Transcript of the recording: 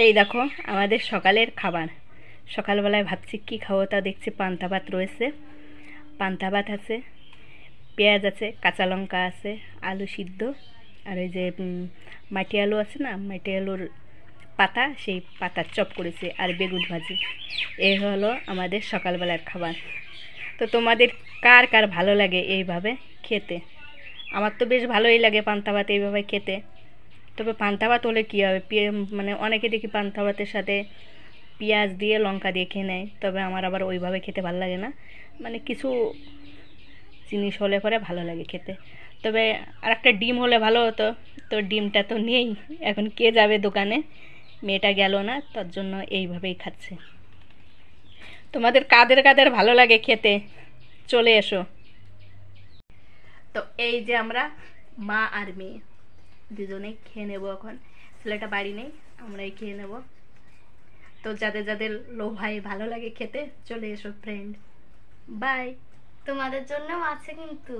এই দেখো আমাদের সকালের খাবার। সকালবেলায় ভাবছি কি খাবো, তা দেখছি পান্তা ভাত রয়েছে। পান্তা ভাত আছে, পেঁয়াজ আছে, কাঁচা লঙ্কা আছে, আলু সিদ্ধ, আর ওই যে মাটি আলু আছে না, মাটি আলুর পাতা, সেই পাতার চপ করেছে, আর বেগুন ভাজি। এই হলো আমাদের সকালবেলার খাবার। তো তোমাদের কার কার ভালো লাগে এইভাবে খেতে? আমার তো বেশ ভালোই লাগে পান্তা ভাত এইভাবে খেতে। তবে পান্তা ভাত হলে কী হবে, মানে অনেকে দেখি পান্তা ভাতের সাথে পেঁয়াজ দিয়ে লঙ্কা দিয়ে খেয়ে নেয়, তবে আমার আবার ওইভাবে খেতে ভালো লাগে না। মানে কিছু জিনিস হলে পরে ভালো লাগে খেতে। তবে আর একটা ডিম হলে ভালো হতো, তো ডিমটা তো নেই। এখন কে যাবে দোকানে, মেয়েটা গেল না, তার জন্য এইভাবেই খাচ্ছে। তোমাদের কাদের কাদের ভালো লাগে খেতে, চলে এসো। তো এই যে আমরা মা আর মেয়ে দুজনেই খেয়ে নেবো এখন। ছেলেটা বাড়ি নেই, আমরাই খেয়ে নেব। তো যাদের যাদের লো ভাই ভালো লাগে খেতে, চলে এসো ফ্রেন্ড। বাই। তোমাদের জন্যও আছে কিন্তু।